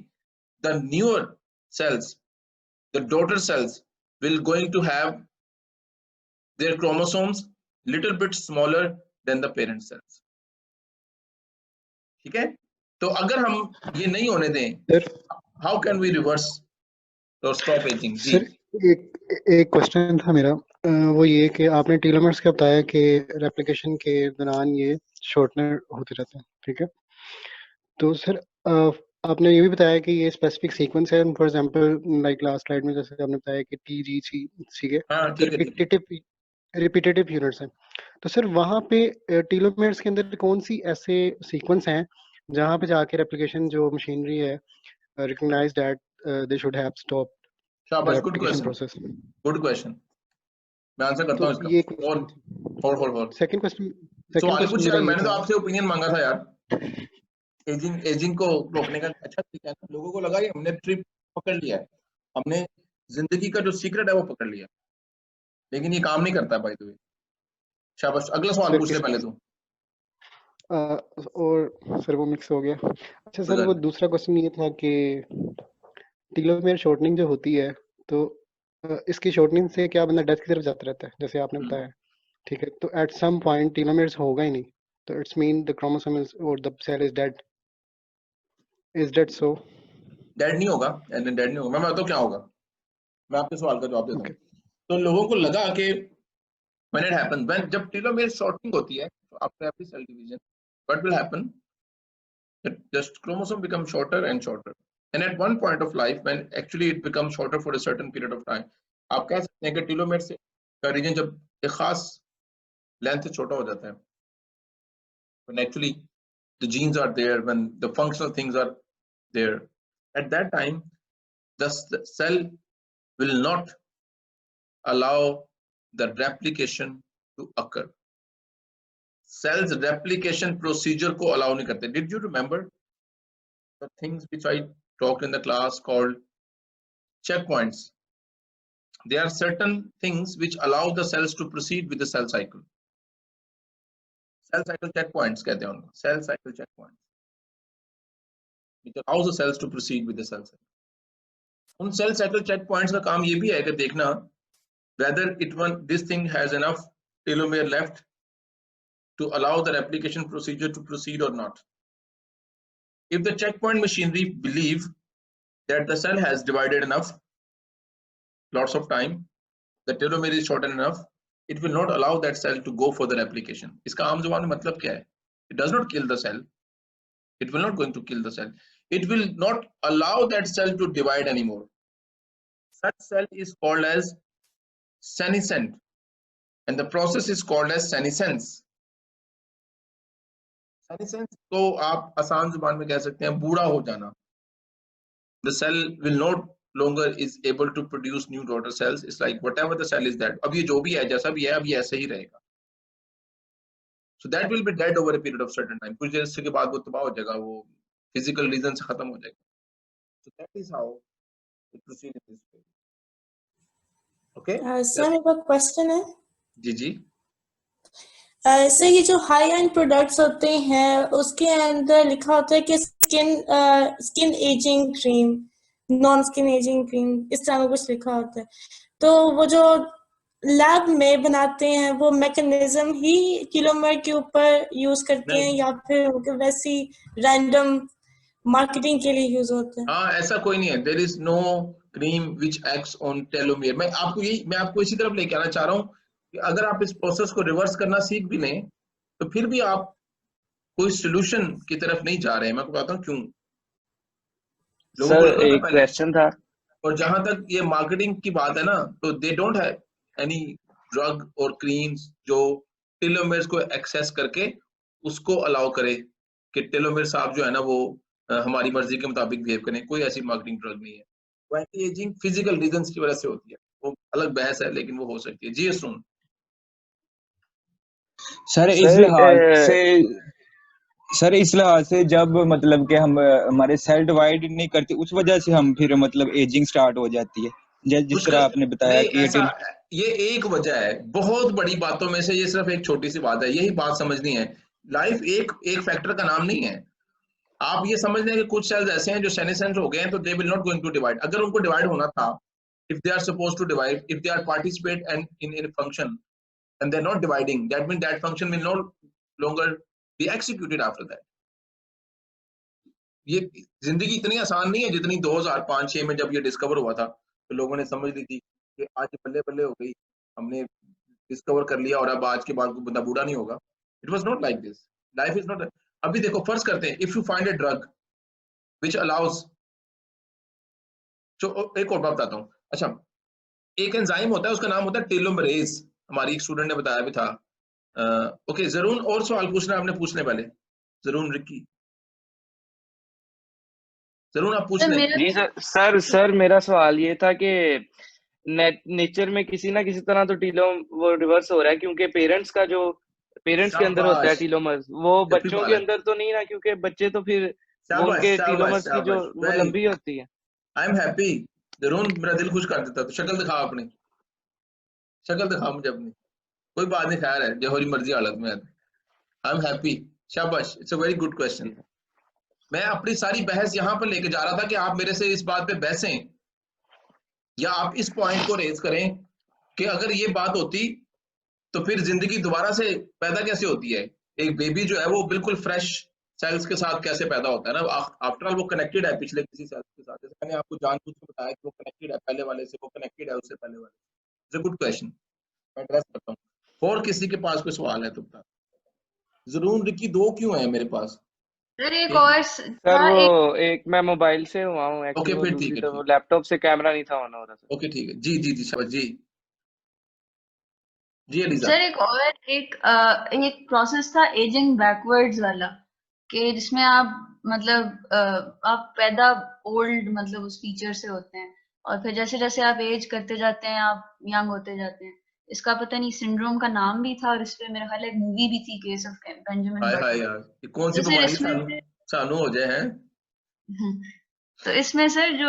the newer cells, the daughter cells will going to have their chromosomes little bit smaller than the parent cells. ठीक है, तो अगर हम ये नहीं होने दें, how can we reverse or stop aging? Sir एक क्वेश्चन था मेरा, वो ये कि आपने टेलोमेयर्स का बताया कि रेप्लिकेशन के दौरान ये शॉर्टनर होते रहते हैं, ठीक है, तो सर आपने ये भी बताया कि ये स्पेसिफिक सीक्वेंस है, for example like last slide में जैसे आपने बताया कि TGC के रिपीटेटिव यूनिट्स हैं, तो सर वहाँ पे टेलोमेयर्स के अंदर कौन सी ऐसे सीक्वेंस हैं जहाँ पे जाके रेप्लिकेशन जो मशीनरी है recognise that they should have stop? शाबाश, गुड क्वेश्चन, गुड क्वेश्चन, मैं आंसर करता हूं इसका। और सेकंड क्वेश्चन पूछ यार, मैंने तो आपसे ओपिनियन मांगा था यार एजिंग को रोकने का। अच्छा ठीक है, लोगों को लगा कि हमने ट्रिप पकड़ लिया है, हमने जिंदगी का जो सीक्रेट है वो पकड़ लिया, लेकिन ये काम नहीं करता भाई। तो शाबाश, अगला सवाल पूछ ले पहले तू। और सर वो मिक्स हो गया। अच्छा सर, वो दूसरा क्वेश्चन ये था कि टेलोमेयर शॉर्टनिंग जो होती है, तो इसकी शॉर्टनिंग से क्या बंदा डेथ की तरफ जाता रहता है, जैसे आपने बताया, ठीक है, तो एट सम पॉइंट टेलोमेयर्स होगा ही नहीं, तो it's mean the chromosome is और the cell is dead. Is that so? Dead नहीं होगा, डेड नहीं होगा। मैं तो क्या होगा, मैं आपके सवाल का जवाब देता हूँ। तो लोगों को लगा कि when it happens, when जब टेलोमेयर शॉर्टनिंग होती है, तो after every cell division, what will happen? That just chromosome becomes shorter and shorter, and at one point of life, when actually it becomes shorter for a certain period of time, आप कह सकते हैं कि telomere से का reason जब एक खास लेंथ से छोटा हो जाता है, when actually the genes are there, when the functional things are there, at that time the cell will not allow the replication to occur. Cells replication procedure को allow नहीं करते। Did you remember the things which I talked in the class called checkpoints? There are certain things which allow the cells to proceed with the cell cycle. Cell cycle checkpoints कहते हैं उनको, cell cycle checkpoints, which allows the cells to proceed with the cell cycle. उन cell cycle checkpoints का काम ये भी है कि देखना whether this thing has enough telomere left to allow the replication procedure to proceed or not. If the checkpoint machinery believe that the cell has divided enough, lots of time, the telomere is shortened enough, it will not allow that cell to go for the replication. इसका आम ज़ुबान में मतलब क्या है? It does not kill the cell. It will not going to kill the cell. It will not allow that cell to divide anymore. Such cell is called as senescent, and the process is called as senescence. Senescence को आप आसान ज़ुबान में कह सकते हैं बूढ़ा हो जाना. The cell will not longer is able to produce new daughter cells. It's like whatever the cell is that अब ये जो भी है जैसा भी है अब ये ऐसे ही रहेगा. So that will be dead over a period of certain time. कुछ देर के बाद वो तबाह हो जाएगा, वो physical reason से खत्म हो जाएगा. So that is how it proceeds in this way. Okay. Sir मेरा क्वेश्चन है। जी जी। सर ये जो हाई एंड प्रोडक्ट्स होते हैं उसके अंदर लिखा होता है कि skin ageing cream, non skin ageing cream, इस तरह का कुछ लिखा होता है। तो वो जो लैब में बनाते हैं वो मैकेनिज्म ही टेलोमेर के ऊपर यूज करते हैं या फिर वैसी रैंडम मार्केटिंग के लिए यूज होते हैं? हाँ, ऐसा कोई नहीं है। There is no cream which acts on telomere. मैं आपको इसी तरफ लेके आना चाह रहा हूँ कि अगर आप इस प्रोसेस को रिवर्स करना सीख भी लें तो फिर भी आप कोई सोल्यूशन की तरफ नहीं जा रहे हैं। मैं आपको बताता हूँ क्यों। लोगों को सर लगा था एक पहले, क्वेश्चन था। और जहां तक ये मार्केटिंग की बात है ना, तो they don't have any drug और क्रीम्स जो टेलोमेर्स को एक्सेस करके उसको अलाउ करे कि टेलोमेर साहब जो है ना वो हमारी मर्जी के मुताबिक बिहेव करें। कोई ऐसी मार्केटिंग ड्रग नहीं है। वो एंटी एजिंग फिजिकल रीजंस की वजह से होती है, वो अलग बहस है, लेकिन वो हो सकती है। जी असरून। सर इस लिहाज से जब मतलब कि हम हमारे सेल डिवाइड नहीं करते उस वजह से हम फिर मतलब एजिंग स्टार्ट हो जाती है, जिस तरह आपने बताया कि ये एक वजह है बहुत बड़ी बातों में से, ये सिर्फ एक छोटी सी बात है। यही बात समझनी है। लाइफ एक फैक्टर का नाम नहीं है। आप ये समझ लें कि कुछ सेल्स ऐसे हैं जो सेनेसेंट हो गए हैं तो they will not going to divide. अगर उनको डिवाइड होना था, if they are suppose to divide, if they are participate and in a function and they're not dividing, that means that function will no longer be executed after that. ये जिंदगी इतनी आसान नहीं है जितनी 2005-6 में जब ये डिस्कवर हुआ था तो लोगों ने समझ ली थी कि आज बल्ले बल्ले हो गई, हमने डिस्कवर कर लिया और अब आज के बाद कोई बंदा बूढ़ा नहीं होगा। It was not like this. Life is not. अभी देखो, फर्ज करते हैं if you find a drug which allows, जो एक और बात बताता हूँ। अच्छा, एक एंजाइम होता है, उसका नाम होता है टेलोमेरेज। हमारी एक स्टूडेंट ने बताया भी था। ओके जरून, और सवाल पूछना आपने पूछने पहले। जरून रिक्की, जरूर आप पूछ लें। जी सर मेरा सवाल ये था कि नेचर में किसी ना किसी तरह तो वो रिवर्स हो रहा है, क्योंकि पेरेंट्स के अंदर होता है टीलोमर्स, वो बच्चों के अंदर तो नहीं ना, क्योंकि बच्चे तो फिर उनके टीलोमर्स की जो वो लंबी होती है। I am happy. जरूर मेरा दिल खुश कर देता। तो शक्ल दिखा अपनी, शक्ल दिखा मुझे अपनी। कोई बात नहीं, खैर है जो हमारी मर्जी हालत में है। आई एम हैप्पी, शाबाश, it's a very good question. मैं अपनी सारी बहस यहां पर लेके जा रहा था कि आप मेरे से इस बात पे बहसें या आप इस पॉइंट को रेज करें कि अगर ये बात होती तो फिर जिंदगी दोबारा से पैदा कैसे होती है। एक बेबी जो है वो बिल्कुल फ्रेश सेल्स के साथ कैसे पैदा होता है ना। आफ्टर ऑल वो कनेक्टेड है पिछले किसी सेल्स के साथ। जैसे मैंने आपको जानबूझ के बताया कि वो कनेक्टेड है पहले वाले से, वो कनेक्टेड है उससे पहले वाले से। इट्स अ गुड क्वेश्चन, मैं एड्रेस करता हूँ। और किसी के पास कोई सवाल है तो बता। जरूर रिकी, 2 क्यों है मेरे पास? सर वो एक मैं मोबाइल से हुआ हूँ ओके, फिर ठीक है, तो लैपटॉप से कैमरा नहीं था ऑन हो रहा था। ओके ठीक है। जी जी जी शाबाश जी जी एलिजा। सर एक प्रोसेस था एजिंग बैकवर्ड्स वाला, कि जिसमें आप मतलब आप पैदा ओल्ड मतलब उस फीचर से होते हैं और फिर जैसे जैसे आप एज करते जाते हैं आप यंग होते जाते हैं। इसका पता नहीं सिंड्रोम का नाम भी था और इस पे मेरे ख्याल एक मूवी भी थी, केस ऑफ बेंजामिन बटन। हाय यार, ये कौन सी बीमारी सानू हो जाए हैं। तो इसमें सर जो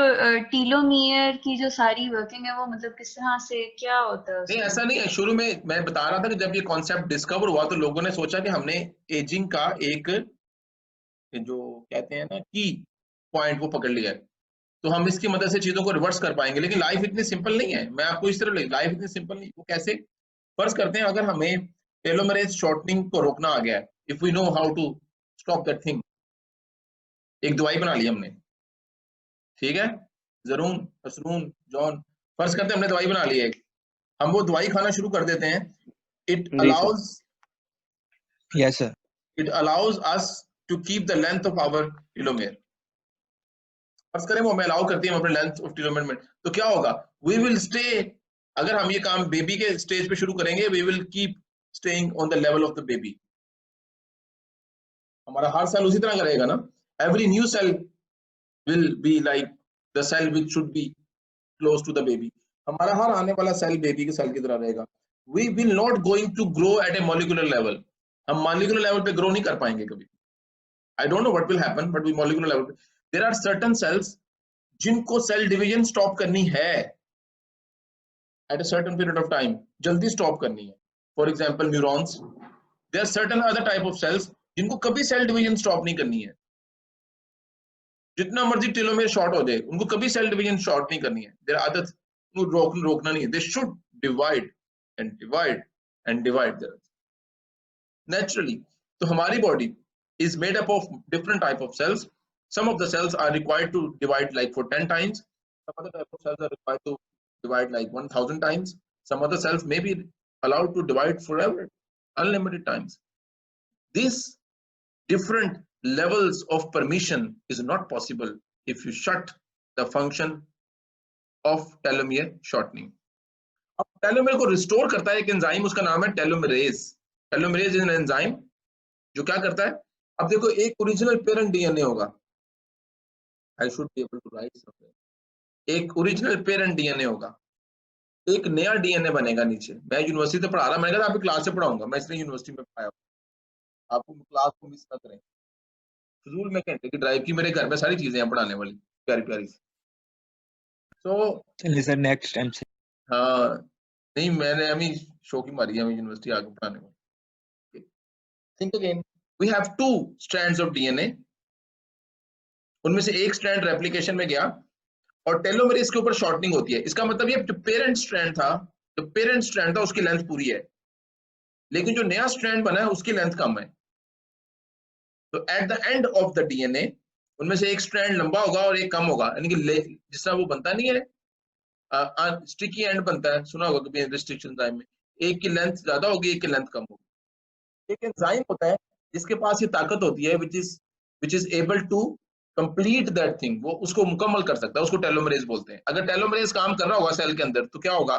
टीलोमियर की जो सारी वर्किंग है वो मतलब किस तरह से क्या होता है? नहीं ऐसा नहीं है। शुरू में मैं बता रहा था कि जब ये कॉन्सेप्ट डिस्कवर हुआ तो लोगों ने सोचा कि हमने एजिंग का एक जो कहते हैं ना की पॉइंट वो पकड़ लिया है, तो हम इसकी मदद से चीजों को रिवर्स कर पाएंगे। लेकिन लाइफ इतनी सिंपल नहीं है। मैं आपको इस तरह लाइफ इतनी सिंपल नहीं। वो कैसे? फर्ज करते हैं अगर हमें टेलोमेरेज शॉर्टनिंग को रोकना आ गया है, if we know how to stop that thing, एक दवाई बना ली हमने, ठीक है जरून असरून जॉन, फर्ज करते हैं हमने दवाई बना ली है, हम वो दवाई खाना शुरू कर देते हैं। It allows yes sir, it allows us to keep the length of our telomere. फर्ज करें वो हमें अलाउ करती है अपने लेंथ ऑफ टेलोमेर में, तो क्या होगा? We will stay. अगर हम ये काम बेबी के स्टेज पे शुरू करेंगे, we will keep staying on the level of the baby. हमारा हर सेल उसी तरह का रहेगा ना। Every new cell will be like the cell which should be close to the baby. हमारा हर आने वाला सेल बेबी के सेल की तरह रहेगा। We will not going to grow at a molecular level. हम molecular level पे grow नहीं कर पाएंगे कभी। I don't know what will happen, but we molecular level पे there are certain cells जिनको cell division stop करनी है at a certain period of time, जल्दी stop करनी है। For example, neurons. There are certain other type of cells जिनको कभी cell division stop नहीं करनी है। जितना मर्जी टेलोमेयर शॉर्ट हो जाए, उनको कभी सेल डिवीजन शॉर्ट नहीं करनी है, देयर आदत रोकना नहीं है, they should divide and divide and divide naturally. तो हमारी body is made up of different type of cells. Some of the cells are required to divide like for 10 times. Some other type of cells are required to divide like 1000 times. Some other cells may be allowed to divide forever, unlimited times. These different levels of permission is not possible if you shut the function of telomere shortening. अब telomere को restore करता है एक enzyme, उसका नाम है telomeres. Telomeres is an enzyme जो क्या करता है, अब देखो एक ओरिजिनल पेरेंट डीएनए होगा, I should be able to write somewhere, एक ओरिजिनल पेरेंट डीएनए होगा, एक नया डीएनए बनेगा नीचे। मैं यूनिवर्सिटी से पढ़ा रहा, मैंने कहा आपकी क्लास से पढ़ाऊंगा, मैं इसलिए यूनिवर्सिटी में पढ़ाया, आपको क्लास को मिस ना करें। फजूल में घंटे की ड्राइव की, मेरे घर में सारी चीजें हैं पढ़ाने वाली प्यारी प्यारी। सो चलिए सर नेक्स्ट टाइम से। हाँ नहीं, मैंने अभी शो की मारी है, मैं यूनिवर्सिटी आगे पढ़ाने वाली। Think again, we have two strands of DNA, उनमें से एक स्ट्रैंड रेप्लिकेशन में गया और टेलोमेरेज के ऊपर शॉर्टनिंग होती है। इसका मतलब ये जो पेरेंट स्ट्रैंड था उसकी लेंथ पूरी है, लेकिन जो नया स्ट्रैंड बना है उसकी लेंथ कम है। तो at the end of the DNA उनमें से एक स्ट्रैंड लंबा होगा और एक कम होगा, यानी कि जिस तरह वो बनता नहीं है स्टिकी एंड बनता है, सुना होगा कभी रिस्ट्रिक्शन एंजाइम में, एक की लेंथ ज्यादा होगी एक की लेंथ कम होगी। एक एंजाइम होता है जिसके पास ये ताकत होती है which is able to complete that thing, वो उसको मुकम्मल कर सकता है, उसको टेलोमेरेज बोलते हैं। अगर टेलोमेरेज काम कर रहा होगा सेल के अंदर तो क्या होगा,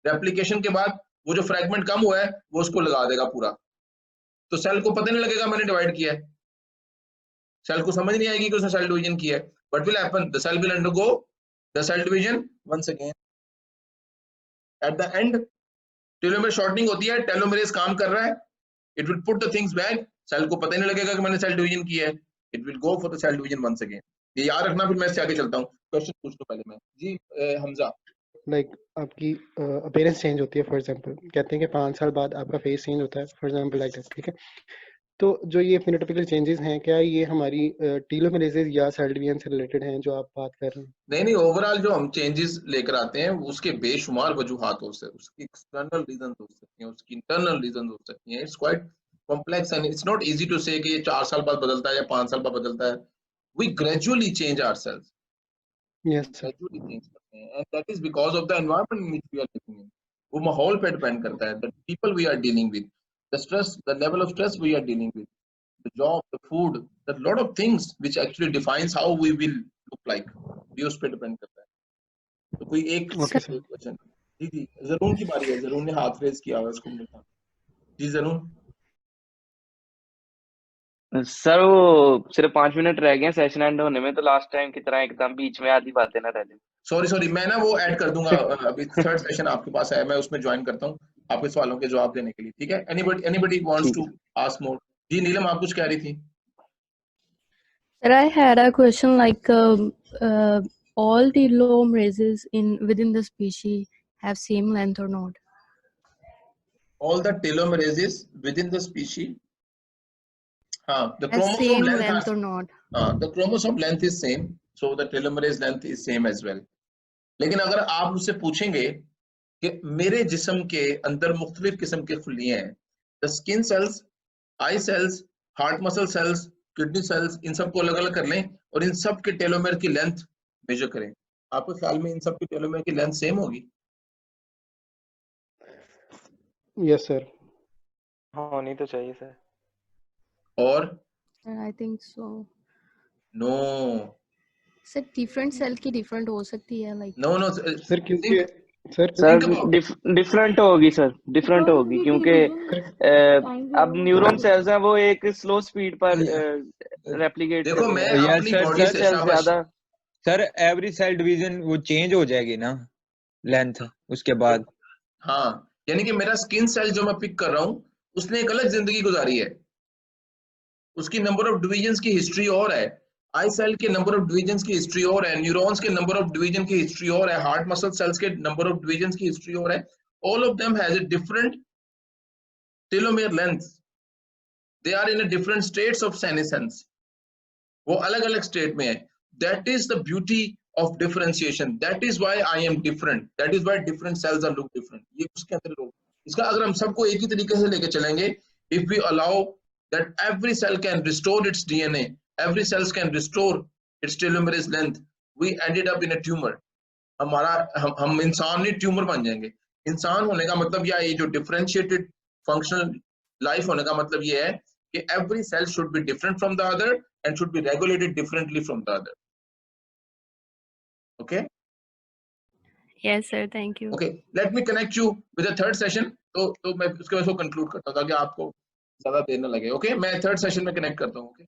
रेप्लिकेशन के बाद वो जो फ्रेगमेंट कम हुआ है वो उसको लगा देगा पूरा, तो सेल को पता नहीं लगेगा मैंने डिवाइड किया है, सेल को समझ नहीं आएगी कि उसने सेल डिवीजन किया है। What will happen? The cell will undergo the cell division once again. At the end, telomere shortening होती है, टेलोमेरेज काम कर रहा है, it will put the things back, cell को पता ही नहीं लगेगा कि मैंने सेल डिवीजन किया है, it will go for the cell division once again. ये याद रखना, फिर मैं इससे आगे चलता हूँ। क्वेश्चन पूछ लो पहले मैं जी। हमजा, लाइक आपकी अपीयरेंस चेंज होती है, फॉर एग्जांपल कहते हैं कि 5 साल बाद आपका फेस चेंज होता है, फॉर एग्जांपल लाइक दैट, ठीक है। तो जो ये फिनोटाइपिकल चेंजेस हैं, क्या ये हमारी टीलोमेरेजेस या सेल डिवीजन से रिलेटेड हैं जो आप बात कर रहे हैं? नहीं, ओवरऑल जो हम चेंजेस लेकर आते हैं उसके बेशुमार वजूहात हो सकते हैं, उसकी एक्सटर्नल रीजन हो सकती हैं, उसकी इंटरनल रीजन हो सकती हैं। It's quite complex and it's not easy to say कि 4 साल बाद बदलता है या 5 साल बाद बदलता है। We gradually change ourselves, yes sir, gradually change करते हैं, and that is because of the environment in which we are living in. वो माहौल पे डिपेंड करता है, the people we are dealing with, the stress, the level of stress we are dealing with, the job, the food, the lot of things which actually defines how we will look like, ये उस पे depend करता है। तो कोई एक question जी, जरून की बारी है, जरून ने हाथ रेज किया हुआ, इसको मिलता जी। जरून सर वो सिर्फ 5 मिनट रह गए सेशन एंड होने में, तो लास्ट टाइम की तरह एकदम बीच में आधी बातें ना रह जाए। सॉरी मैं ना वो ऐड कर दूंगा, अभी थर्ड सेशन आपके पास है, मैं उसमें ज्वाइन करता हूँ आपके सवालों के जवाब देने के लिए, ठीक है। Anybody wants to ask more? जी नीलम, आप कुछ कह रही थी? Sir, I had a question like all telomeres within the species have same length or not? All the telomeres within the species, the Has chromosome same length length has, or not? the chromosome length is same, so the telomerase length is same as well. लेकिन अगर आप मुझसे पूछेंगे कि मेरे जिस्म के अंदर मुख्तलिफ किस्म के खुलिये हैं, the skin cells, eye cells, heart muscle cells, kidney cells, इन सबको अलग अलग कर लें और इन सब के टेलोमेर की लेंथ मेजर करें, आपके ख्याल में इन सब के टेलोमेर की लेंथ सेम होगी? यस सर, होनी तो चाहिए सर। और I think so. No sir different cell की डिफरेंट हो सकती है लाइक नो सर क्योंकि सर डिफरेंट होगी सर, डिफरेंट होगी क्योंकि अब न्यूरॉन सेल्स हैं वो एक स्लो स्पीड पर रेप्लिकेट देखो मैं अपनी बॉडी से ज्यादा सर एवरी सेल डिवीजन वो चेंज हो जाएगी ना लेंथ उसके बाद। हाँ, यानी कि मेरा स्किन सेल जो मैं पिक कर रहा हूँ उसने एक अलग जिंदगी गुजारी है, उसकी नंबर ऑफ डिविजन्स की हिस्ट्री और है, आई सेल के नंबर ऑफ डिविजन्स की हिस्ट्री और है, न्यूरॉन्स के नंबर ऑफ डिवीजन की हिस्ट्री और है, हार्ट मसल सेल्स के नंबर ऑफ डिविजन्स की हिस्ट्री और है, all of them has a different telomere length, they are in a different states of senescence, वो अलग अलग स्टेट में है। that is the beauty of differentiation. That is why I am different. That is why different cells are look different. ये उसके अंदर लोग इसका अगर हम सबको एक ही तरीके से लेके चलेंगे, if we allow that every cell can restore its DNA, every cell can restore its telomerase length, we ended up in a tumor. हमारा हम इंसान नहीं ट्यूमर बन जाएंगे. इंसान होने का मतलब यह है, जो डिफरेंशिएटेड फंक्शनल लाइफ होने का मतलब ये है कि every cell should be different from the other and should be regulated differently from the other. Okay? Yes, sir. Thank you. Okay. Let me connect you with the third session. तो मैं उसके बाद conclude करता हूँ ताकि आपको ज़्यादा देर न लगे. Okay? मैं third session में connect करता हूँ. Okay?